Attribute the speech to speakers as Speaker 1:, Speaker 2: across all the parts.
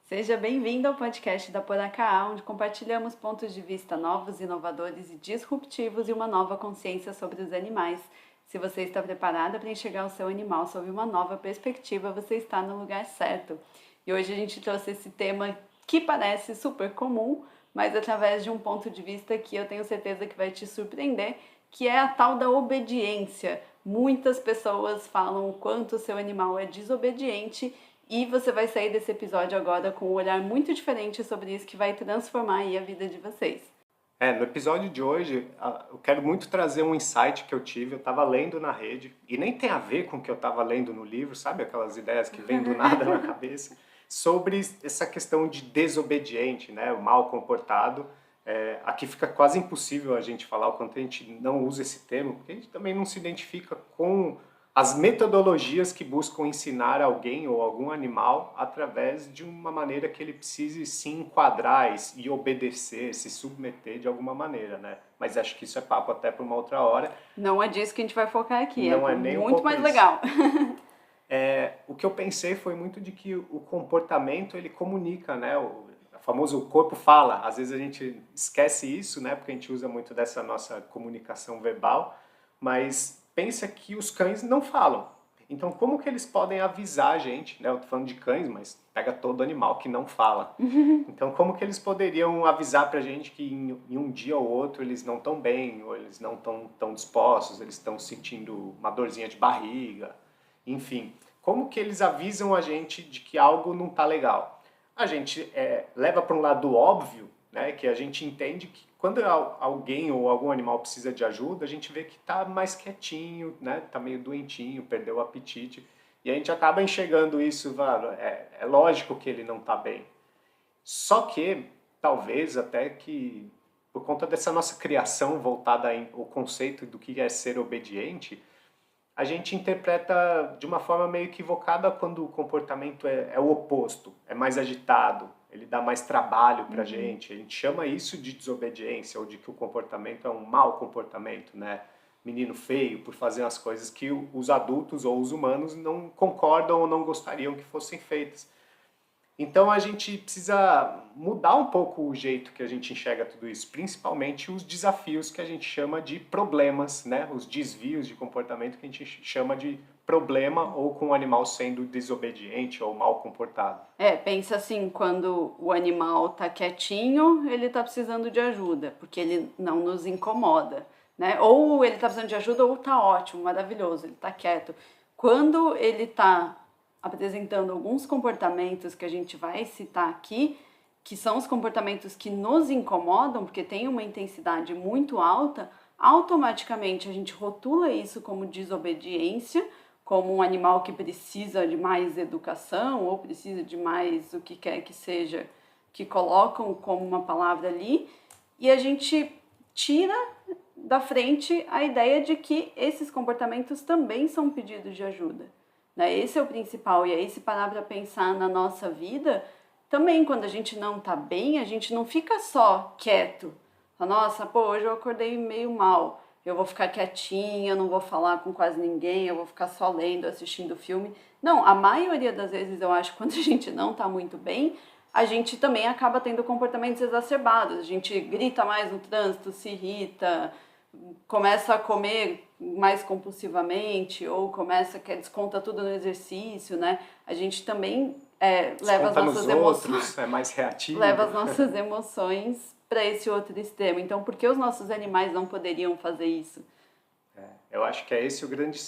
Speaker 1: Seja bem-vindo ao podcast da Poracaa, onde compartilhamos pontos de vista novos, inovadores e disruptivos e uma nova consciência sobre os animais. Se você está preparada para enxergar o seu animal sob uma nova perspectiva, você está no lugar certo. E hoje a gente trouxe esse tema que parece super comum, mas através de um ponto de vista que eu tenho certeza que vai te surpreender, que é a tal da obediência. Muitas pessoas falam o quanto o seu animal é desobediente e você vai sair desse episódio agora com um olhar muito diferente sobre isso que vai transformar aí a vida de vocês.
Speaker 2: No episódio de hoje, eu quero muito trazer um insight que eu tive. Eu estava lendo na rede, e nem tem a ver com o que eu estava lendo no livro, sabe? Aquelas ideias que vêm do nada na cabeça, sobre essa questão de desobediente, né? O mal comportado. Aqui fica quase impossível a gente falar o quanto a gente não usa esse termo, porque a gente também não se identifica com as metodologias que buscam ensinar alguém ou algum animal através de uma maneira que ele precise se enquadrar e obedecer, se submeter de alguma maneira, né? Mas acho que isso é papo até para uma outra hora.
Speaker 1: Não é disso que a gente vai focar aqui,
Speaker 2: Não
Speaker 1: é
Speaker 2: é nem um
Speaker 1: muito
Speaker 2: pouco
Speaker 1: mais
Speaker 2: isso.
Speaker 1: legal.
Speaker 2: O que eu pensei foi muito de que o comportamento ele comunica, né? O famoso corpo fala. Às vezes a gente esquece isso, né? Porque a gente usa muito dessa nossa comunicação verbal, mas pensa que os cães não falam. Então, como que eles podem avisar a gente, né? Eu tô falando de cães, mas pega todo animal que não fala. Então, como que eles poderiam avisar pra gente que em um dia ou outro eles não estão bem, ou eles não estão tão dispostos, eles estão sentindo uma dorzinha de barriga, enfim. Como que eles avisam a gente de que algo não está legal? A gente leva para um lado óbvio, né, que a gente entende que quando alguém ou algum animal precisa de ajuda, a gente vê que está mais quietinho, né, está meio doentinho, perdeu o apetite, e a gente acaba enxergando isso, é lógico que ele não está bem. Só que, talvez até que, por conta dessa nossa criação voltada ao conceito do que é ser obediente, a gente interpreta de uma forma meio equivocada quando o comportamento é o oposto, é mais agitado, ele dá mais trabalho pra gente. A gente chama isso de desobediência ou de que o comportamento é um mau comportamento, né? Menino feio por fazer as coisas que os adultos ou os humanos não concordam ou não gostariam que fossem feitas. Então a gente precisa mudar um pouco o jeito que a gente enxerga tudo isso, principalmente os desafios que a gente chama de problemas, né? Os desvios de comportamento que a gente chama de problema ou com o animal sendo desobediente ou mal comportado.
Speaker 1: Pensa assim, quando o animal tá quietinho, ele tá precisando de ajuda, porque ele não nos incomoda, né? Ou ele tá precisando de ajuda ou tá ótimo, maravilhoso, ele tá quieto. Quando ele tá apresentando alguns comportamentos que a gente vai citar aqui, que são os comportamentos que nos incomodam, porque tem uma intensidade muito alta, automaticamente a gente rotula isso como desobediência, como um animal que precisa de mais educação ou precisa de mais o que quer que seja, que colocam como uma palavra ali, e a gente tira da frente a ideia de que esses comportamentos também são pedidos de ajuda. Né? Esse é o principal, e aí se parar para pensar na nossa vida, também quando a gente não está bem, a gente não fica só quieto. Nossa, pô, hoje eu acordei meio mal, eu vou ficar quietinha, não vou falar com quase ninguém, eu vou ficar só lendo, assistindo filme. Não, a maioria das vezes eu acho que quando a gente não está muito bem, a gente também acaba tendo comportamentos exacerbados. A gente grita mais no trânsito, se irrita, começa a comer mais compulsivamente ou começa que desconta tudo no exercício, né? A gente também leva as
Speaker 2: Desconta nos
Speaker 1: nossas emoções,
Speaker 2: outros, é mais
Speaker 1: leva
Speaker 2: reativo.
Speaker 1: as nossas emoções para esse outro extremo. Então, por que os nossos animais não poderiam fazer isso?
Speaker 2: Eu acho que é esse o grande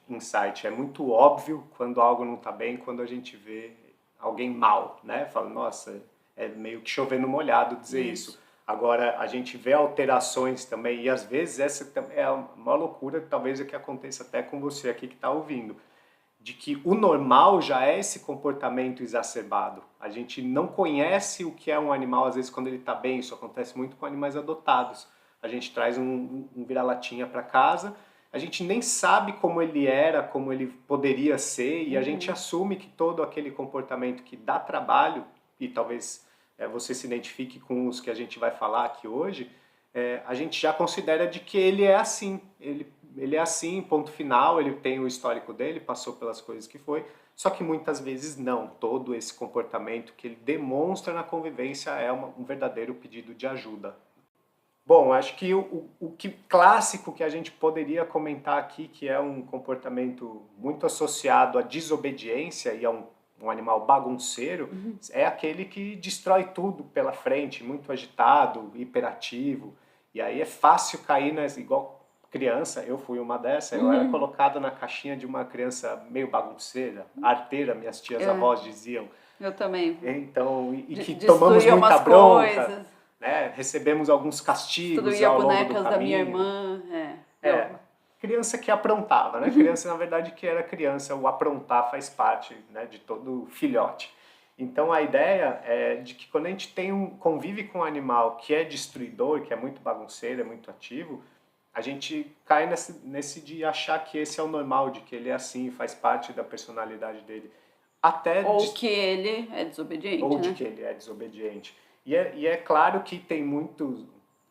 Speaker 2: insight. É muito óbvio quando algo não está bem, quando a gente vê alguém mal, né? Fala, nossa, é meio que chover no molhado dizer isso. Agora, a gente vê alterações também, e às vezes essa é uma loucura, talvez é que aconteça até com você aqui que está ouvindo, de que o normal já é esse comportamento exacerbado. A gente não conhece o que é um animal, às vezes, quando ele está bem. Isso acontece muito com animais adotados. A gente traz um vira-latinha para casa, a gente nem sabe como ele era, como ele poderia ser, e a gente assume que todo aquele comportamento que dá trabalho, e talvez você se identifique com os que a gente vai falar aqui hoje, a gente já considera de que ele é assim. Ele ele é assim, ponto final, ele tem o histórico dele, passou pelas coisas que foi, só que muitas vezes não. Todo esse comportamento que ele demonstra na convivência é um verdadeiro pedido de ajuda. Bom, acho que o que clássico que a gente poderia comentar aqui, que é um comportamento muito associado à desobediência e a um animal bagunceiro, é aquele que destrói tudo pela frente, muito agitado, hiperativo. E aí é fácil cair igual criança, eu fui uma dessa, eu era colocado na caixinha de uma criança meio bagunceira, arteira, minhas tias avós diziam.
Speaker 1: Eu também.
Speaker 2: Então, e que tomamos
Speaker 1: Destruía
Speaker 2: muita
Speaker 1: umas
Speaker 2: bronca.
Speaker 1: coisas.
Speaker 2: Né? Recebemos alguns castigos
Speaker 1: Destruía
Speaker 2: ao longo do
Speaker 1: bonecas
Speaker 2: caminho.
Speaker 1: da minha irmã.
Speaker 2: Criança que aprontava, né? Criança, na verdade, que era criança, o aprontar faz parte, né, de todo filhote. Então, a ideia é de que quando a gente convive com um animal que é destruidor, que é muito bagunceiro, é muito ativo, a gente cai nesse de achar que esse é o normal, de que ele é assim, faz parte da personalidade dele.
Speaker 1: Ou que ele é desobediente,
Speaker 2: ou de
Speaker 1: né?
Speaker 2: que ele é desobediente. E é claro que tem muito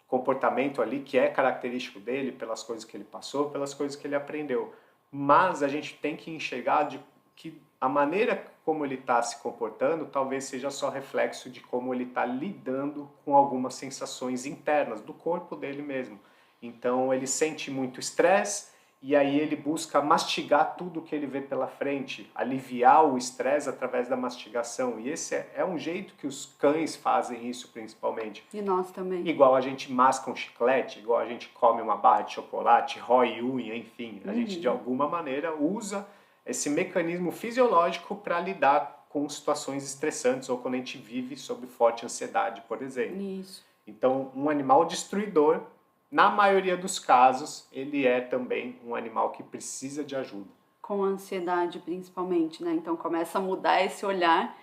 Speaker 2: comportamento ali que é característico dele, pelas coisas que ele passou, pelas coisas que ele aprendeu. Mas a gente tem que enxergar que a maneira como ele está se comportando talvez seja só reflexo de como ele está lidando com algumas sensações internas do corpo dele mesmo. Então ele sente muito estresse, e aí ele busca mastigar tudo que ele vê pela frente, aliviar o estresse através da mastigação. E esse é um jeito que os cães fazem isso principalmente.
Speaker 1: E nós também.
Speaker 2: Igual a gente masca um chiclete, igual a gente come uma barra de chocolate, rói unha, enfim. A gente de alguma maneira usa esse mecanismo fisiológico para lidar com situações estressantes ou quando a gente vive sob forte ansiedade, por exemplo.
Speaker 1: Isso.
Speaker 2: Então, um animal destruidor, na maioria dos casos, ele é também um animal que precisa de ajuda.
Speaker 1: Com ansiedade, principalmente, né? Então começa a mudar esse olhar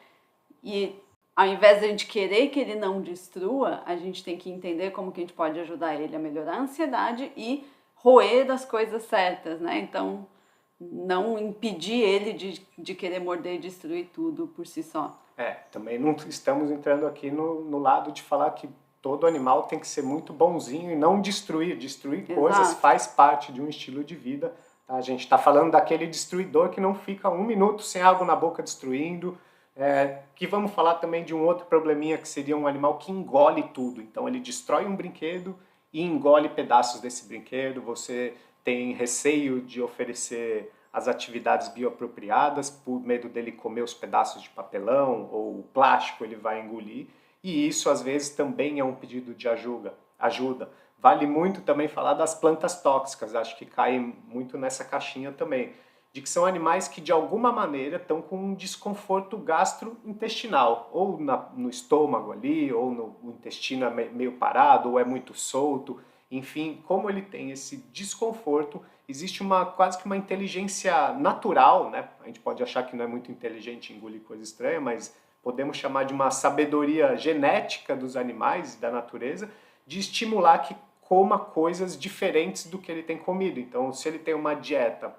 Speaker 1: e ao invés de a gente querer que ele não destrua, a gente tem que entender como que a gente pode ajudar ele a melhorar a ansiedade e roer das coisas certas, né? Então, não impedir ele de querer morder e destruir tudo por si só.
Speaker 2: Também não estamos entrando aqui no lado de falar que todo animal tem que ser muito bonzinho e não destruir. Destruir coisas faz parte de um estilo de vida. Tá? A gente está falando daquele destruidor que não fica um minuto sem água na boca destruindo. Que vamos falar também de um outro probleminha que seria um animal que engole tudo. Então ele destrói um brinquedo e engole pedaços desse brinquedo. Você tem receio de oferecer as atividades bioapropriadas por medo dele comer os pedaços de papelão ou o plástico ele vai engolir. E isso, às vezes, também é um pedido de ajuda. Vale muito também falar das plantas tóxicas, acho que caem muito nessa caixinha também. De que são animais que, de alguma maneira, estão com um desconforto gastrointestinal. Ou no estômago ali, ou no intestino meio parado, ou é muito solto. Enfim, como ele tem esse desconforto, existe quase que uma inteligência natural, né? A gente pode achar que não é muito inteligente engolir coisa estranha, mas podemos chamar de uma sabedoria genética dos animais, da natureza, de estimular que coma coisas diferentes do que ele tem comido. Então, se ele tem uma dieta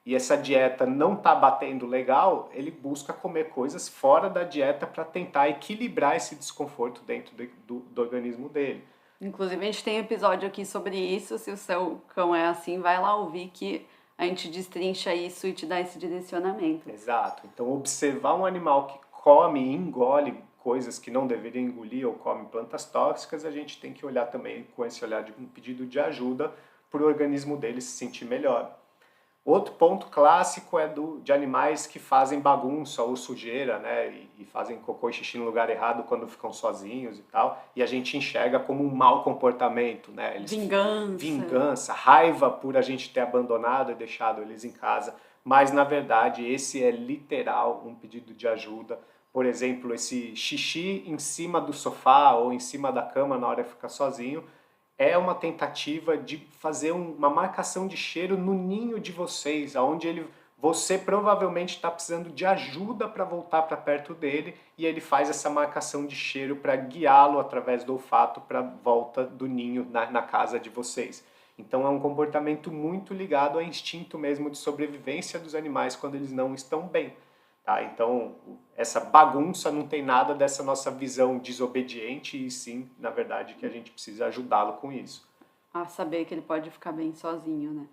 Speaker 2: e essa dieta não está batendo legal, ele busca comer coisas fora da dieta para tentar equilibrar esse desconforto dentro do organismo dele.
Speaker 1: Inclusive, a gente tem episódio aqui sobre isso. Se o seu cão é assim, vai lá ouvir que a gente destrincha isso e te dá esse direcionamento.
Speaker 2: Exato. Então, observar um animal que come e engole coisas que não deveria engolir ou come plantas tóxicas, a gente tem que olhar também com esse olhar de um pedido de ajuda para o organismo dele se sentir melhor. Outro ponto clássico é de animais que fazem bagunça ou sujeira, né, e fazem cocô e xixi no lugar errado quando ficam sozinhos e tal, e a gente enxerga como um mau comportamento, né? Vingança, raiva por a gente ter abandonado e deixado eles em casa, mas na verdade esse é literal um pedido de ajuda. Por exemplo, esse xixi em cima do sofá ou em cima da cama na hora de ficar sozinho, é uma tentativa de fazer uma marcação de cheiro no ninho de vocês, onde você provavelmente está precisando de ajuda para voltar para perto dele, e ele faz essa marcação de cheiro para guiá-lo através do olfato para a volta do ninho na casa de vocês. Então é um comportamento muito ligado ao instinto mesmo de sobrevivência dos animais quando eles não estão bem. Tá? Então, essa bagunça não tem nada dessa nossa visão desobediente, e sim, na verdade, que a gente precisa ajudá-lo com isso.
Speaker 1: A saber que ele pode ficar bem sozinho, né?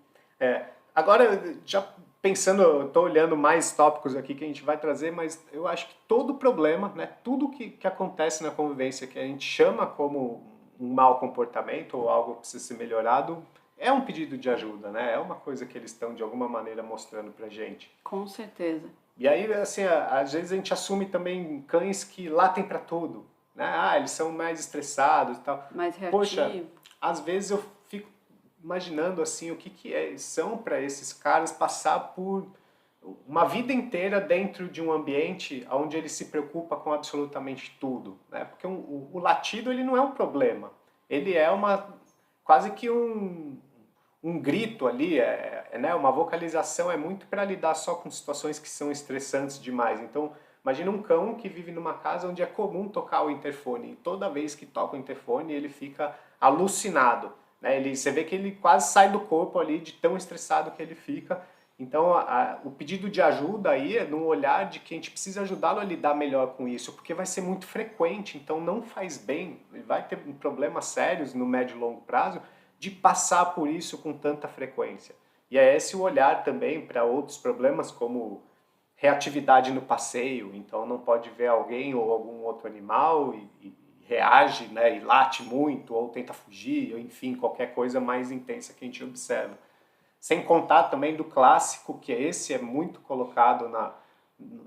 Speaker 2: Agora, já pensando, eu estou olhando mais tópicos aqui que a gente vai trazer, mas eu acho que todo problema, né, tudo que acontece na convivência que a gente chama como um mau comportamento ou algo que precisa ser melhorado, é um pedido de ajuda, né? É uma coisa que eles estão de alguma maneira mostrando pra gente.
Speaker 1: Com certeza.
Speaker 2: E aí, assim, às vezes a gente assume também cães que latem pra tudo, né? Ah, eles são mais estressados e tal.
Speaker 1: Mais
Speaker 2: Poxa,
Speaker 1: reativo.
Speaker 2: às vezes eu fico imaginando assim o são para esses caras passar por uma vida inteira dentro de um ambiente onde ele se preocupa com absolutamente tudo, né? Porque o latido ele não é um problema, ele é quase que um grito ali, né? Uma vocalização, é muito para lidar só com situações que são estressantes demais. Então, imagina um cão que vive numa casa onde é comum tocar o interfone, e toda vez que toca o interfone ele fica alucinado, né? Você vê que ele quase sai do corpo ali de tão estressado que ele fica. Então, o pedido de ajuda aí é no olhar de que a gente precisa ajudá-lo a lidar melhor com isso, porque vai ser muito frequente, então não faz bem, ele vai ter problemas sérios no médio e longo prazo de passar por isso com tanta frequência. E é esse o olhar também para outros problemas como reatividade no passeio, então não pode ver alguém ou algum outro animal e reage, né, e late muito, ou tenta fugir, ou enfim, qualquer coisa mais intensa que a gente observa. Sem contar também do clássico, que esse é muito colocado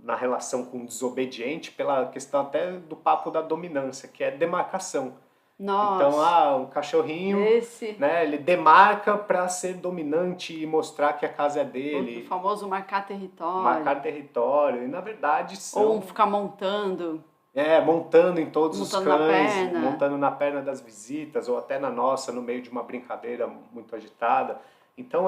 Speaker 2: na relação com o desobediente, pela questão até do papo da dominância, que é demarcação. Então,
Speaker 1: Nossa,
Speaker 2: um cachorrinho,
Speaker 1: esse,
Speaker 2: né, ele demarca para ser dominante e mostrar que a casa é
Speaker 1: o
Speaker 2: dele,
Speaker 1: famoso marcar território.
Speaker 2: marcar território, e na verdade
Speaker 1: Ou
Speaker 2: são
Speaker 1: ficar montando,
Speaker 2: montando em todos os
Speaker 1: montando na
Speaker 2: cães,
Speaker 1: perna.
Speaker 2: montando na perna das visitas, ou até na nossa, no meio de uma brincadeira muito agitada. Então,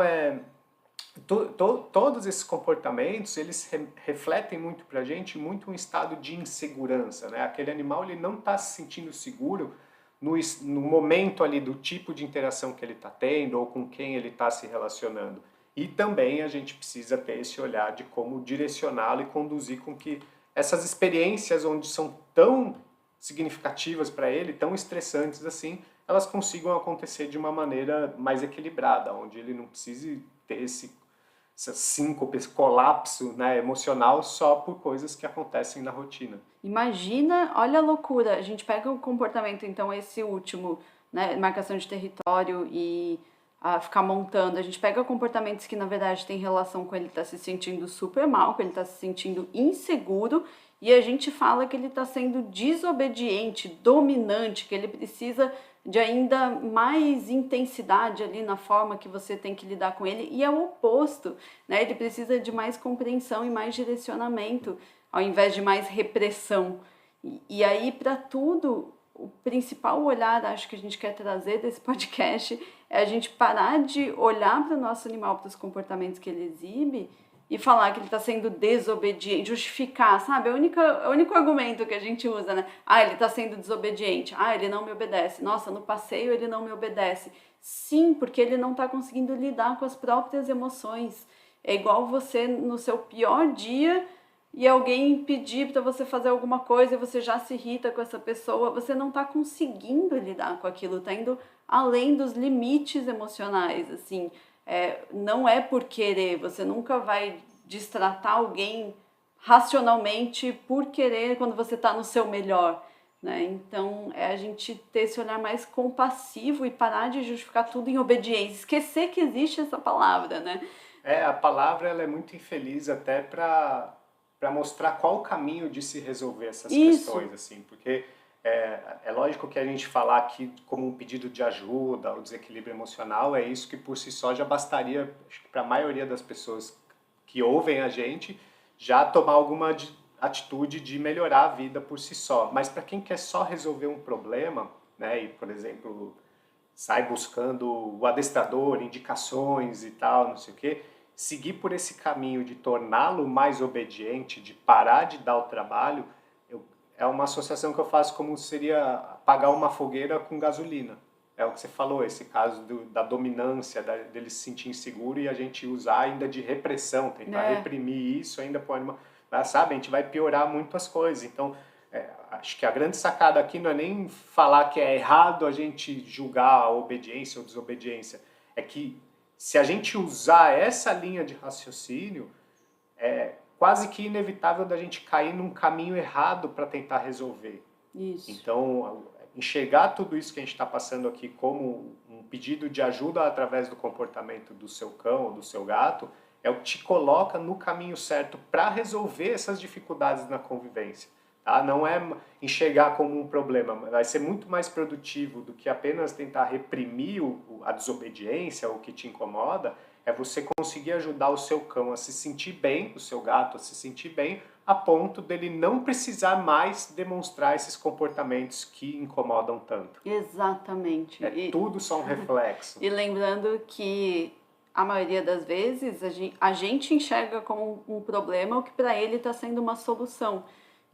Speaker 2: todos esses comportamentos, eles refletem muito para a gente, muito um estado de insegurança, né? Aquele animal, ele não está se sentindo seguro no momento ali do tipo de interação que ele está tendo ou com quem ele está se relacionando. E também a gente precisa ter esse olhar de como direcioná-lo e conduzir com que essas experiências onde são tão significativas para ele, tão estressantes assim, elas consigam acontecer de uma maneira mais equilibrada, onde ele não precise ter essa síncope, esse colapso, né, emocional só por coisas que acontecem na rotina.
Speaker 1: Imagina, olha a loucura. A gente pega o comportamento, então, esse último, né, marcação de território e ficar montando. A gente pega comportamentos que, na verdade, tem relação com ele estar se sentindo super mal, com ele estar se sentindo inseguro, e a gente fala que ele está sendo desobediente, dominante, que ele precisa de ainda mais intensidade ali na forma que você tem que lidar com ele, e é o oposto, né? Ele precisa de mais compreensão e mais direcionamento, ao invés de mais repressão. E aí, para tudo, o principal olhar, acho que a gente quer trazer desse podcast, é a gente parar de olhar para o nosso animal, para os comportamentos que ele exibe, e falar que ele está sendo desobediente, justificar, sabe? O único argumento que a gente usa, né? Ah, ele está sendo desobediente. Ah, ele não me obedece. Nossa, no passeio ele não me obedece. Sim, porque ele não está conseguindo lidar com as próprias emoções. É igual você no seu pior dia e alguém pedir para você fazer alguma coisa e você já se irrita com essa pessoa, você não está conseguindo lidar com aquilo, está indo além dos limites emocionais, assim. Não é por querer, você nunca vai destratar alguém racionalmente por querer quando você está no seu melhor, né? Então, é a gente ter esse olhar mais compassivo e parar de justificar tudo em obediência, esquecer que existe essa palavra, né?
Speaker 2: A palavra ela é muito infeliz até para mostrar qual o caminho de se resolver essas
Speaker 1: Isso,
Speaker 2: questões, assim, porque é lógico que a gente falar aqui como um pedido de ajuda, o desequilíbrio emocional, é isso que por si só já bastaria, acho que para a maioria das pessoas que ouvem a gente, já tomar alguma atitude de melhorar a vida por si só. Mas para quem quer só resolver um problema, né, e por exemplo sai buscando o adestrador, indicações e tal, não sei o quê, seguir por esse caminho de torná-lo mais obediente, de parar de dar o trabalho, é uma associação que eu faço como seria apagar uma fogueira com gasolina. É o que você falou, esse caso da dominância, dele se sentir inseguro e a gente usar ainda de repressão, tentar
Speaker 1: né?
Speaker 2: reprimir isso ainda pode... Sabe, a gente vai piorar muito as coisas. Então, acho que a grande sacada aqui não é nem falar que é errado a gente julgar a obediência ou desobediência, é que se a gente usar essa linha de raciocínio, é quase que inevitável da gente cair num caminho errado para tentar resolver.
Speaker 1: Isso.
Speaker 2: Então, enxergar tudo isso que a gente está passando aqui como um pedido de ajuda através do comportamento do seu cão ou do seu gato é o que te coloca no caminho certo para resolver essas dificuldades na convivência. Tá? Não é enxergar como um problema, vai ser muito mais produtivo do que apenas tentar reprimir a desobediência, o que te incomoda, é você conseguir ajudar o seu cão a se sentir bem, o seu gato a se sentir bem, a ponto dele não precisar mais demonstrar esses comportamentos que incomodam tanto.
Speaker 1: Exatamente.
Speaker 2: Tudo só um reflexo.
Speaker 1: E lembrando que a maioria das vezes a gente enxerga como um problema o que para ele está sendo uma solução.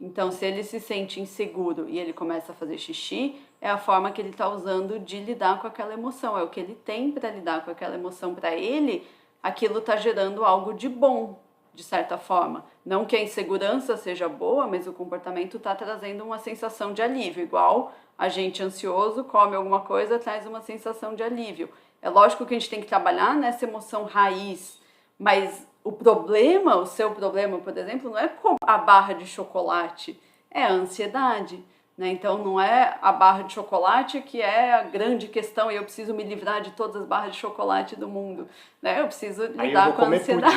Speaker 1: Então, se ele se sente inseguro e ele começa a fazer xixi, é a forma que ele está usando de lidar com aquela emoção, é o que ele tem para lidar com aquela emoção. Para ele, aquilo está gerando algo de bom, de certa forma. Não que a insegurança seja boa, mas o comportamento está trazendo uma sensação de alívio, igual a gente ansioso come alguma coisa, traz uma sensação de alívio. É lógico que a gente tem que trabalhar nessa emoção raiz, mas o problema, o seu problema, por exemplo, não é com a barra de chocolate, é a ansiedade, né? Então não é a barra de chocolate que é a grande questão e eu preciso me livrar de todas as barras de chocolate do mundo, né? Eu preciso lidar com a ansiedade.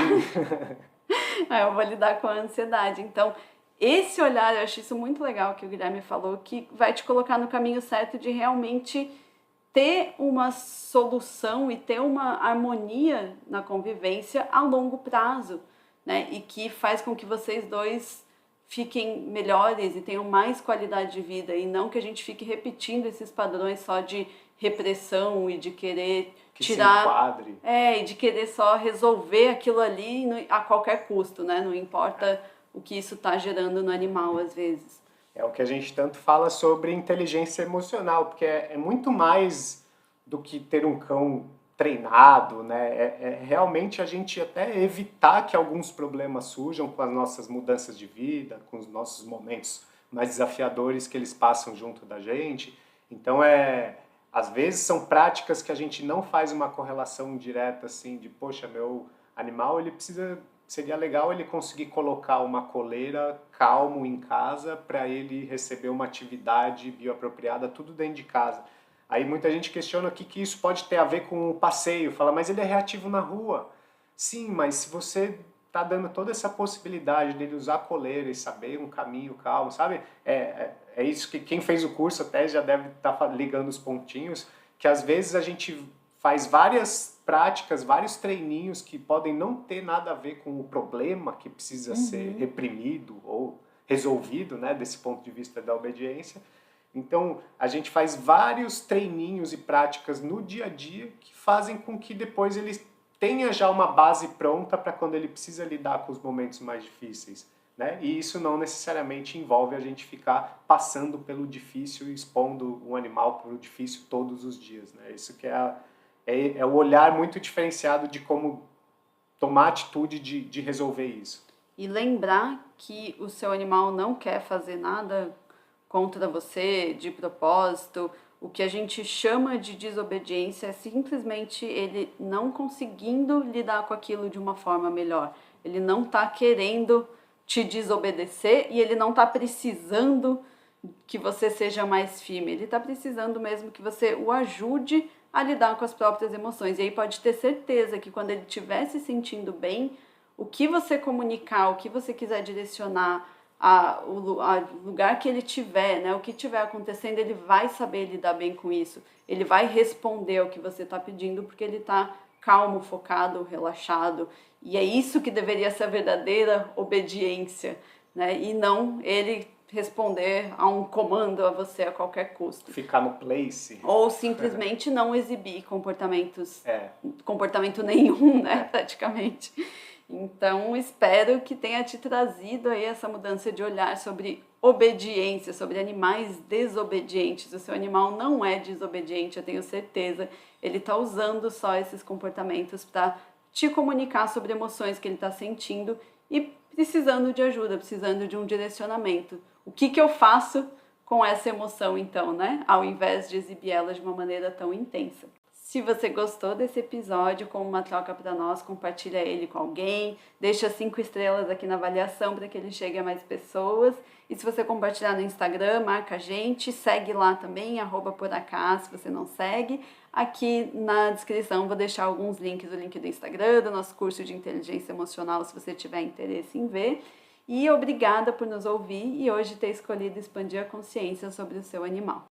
Speaker 1: Eu vou lidar com a ansiedade. Então, esse olhar, eu acho isso muito legal que o Guilherme falou, que vai te colocar no caminho certo de realmente ter uma solução e ter uma harmonia na convivência a longo prazo, né? E que faz com que vocês dois fiquem melhores e tenham mais qualidade de vida, e não que a gente fique repetindo esses padrões só de repressão e de querer tirar...
Speaker 2: se enquadre.
Speaker 1: E de querer só resolver aquilo ali a qualquer custo, né? Não importa o que isso está gerando no animal, às vezes.
Speaker 2: É o que a gente tanto fala sobre inteligência emocional, porque é muito mais do que ter um cão treinado, né? É realmente a gente até evitar que alguns problemas surjam com as nossas mudanças de vida, com os nossos momentos mais desafiadores que eles passam junto da gente. Então, às vezes são práticas que a gente não faz uma correlação direta assim de, poxa, meu animal ele precisa... Seria legal ele conseguir colocar uma coleira calmo em casa para ele receber uma atividade bioapropriada, tudo dentro de casa. Aí muita gente questiona o que isso pode ter a ver com o passeio. Fala, mas ele é reativo na rua. Sim, mas se você está dando toda essa possibilidade dele usar a coleira e saber um caminho calmo, sabe? É isso que quem fez o curso até já deve estar ligando os pontinhos, que às vezes a gente faz várias práticas, vários treininhos que podem não ter nada a ver com o problema que precisa ser reprimido ou resolvido, né, desse ponto de vista da obediência. Então, a gente faz vários treininhos e práticas no dia a dia que fazem com que depois ele tenha já uma base pronta para quando ele precisa lidar com os momentos mais difíceis, né? E isso não necessariamente envolve a gente ficar passando pelo difícil e expondo um animal para o difícil todos os dias, né? Isso que é o olhar muito diferenciado de como tomar atitude de resolver isso.
Speaker 1: E lembrar que o seu animal não quer fazer nada contra você, de propósito. O que a gente chama de desobediência é simplesmente ele não conseguindo lidar com aquilo de uma forma melhor. Ele não está querendo te desobedecer e ele não está precisando que você seja mais firme. Ele está precisando mesmo que você o ajude a lidar com as próprias emoções. E aí pode ter certeza que quando ele estiver se sentindo bem, o que você comunicar, o que você quiser direcionar, o lugar que ele tiver, né, o que estiver acontecendo, ele vai saber lidar bem com isso. Ele vai responder ao que você está pedindo porque ele está calmo, focado, relaxado. E é isso que deveria ser a verdadeira obediência, né? E não ele responder a um comando a você a qualquer custo.
Speaker 2: Ficar no place.
Speaker 1: Ou simplesmente não exibir comportamento nenhum, né, praticamente. Então, espero que tenha te trazido aí essa mudança de olhar sobre obediência, sobre animais desobedientes. O seu animal não é desobediente, eu tenho certeza. Ele está usando só esses comportamentos para te comunicar sobre emoções que ele está sentindo e precisando de ajuda, precisando de um direcionamento. O que eu faço com essa emoção, então, né? Ao invés de exibir ela de uma maneira tão intensa. Se você gostou desse episódio, como uma troca para nós, compartilha ele com alguém, deixa 5 estrelas aqui na avaliação para que ele chegue a mais pessoas. E se você compartilhar no Instagram, marca a gente, segue lá também, @poracá, se você não segue. Aqui na descrição vou deixar alguns links, o link do Instagram, do nosso curso de inteligência emocional, se você tiver interesse em ver. E obrigada por nos ouvir e hoje ter escolhido expandir a consciência sobre o seu animal.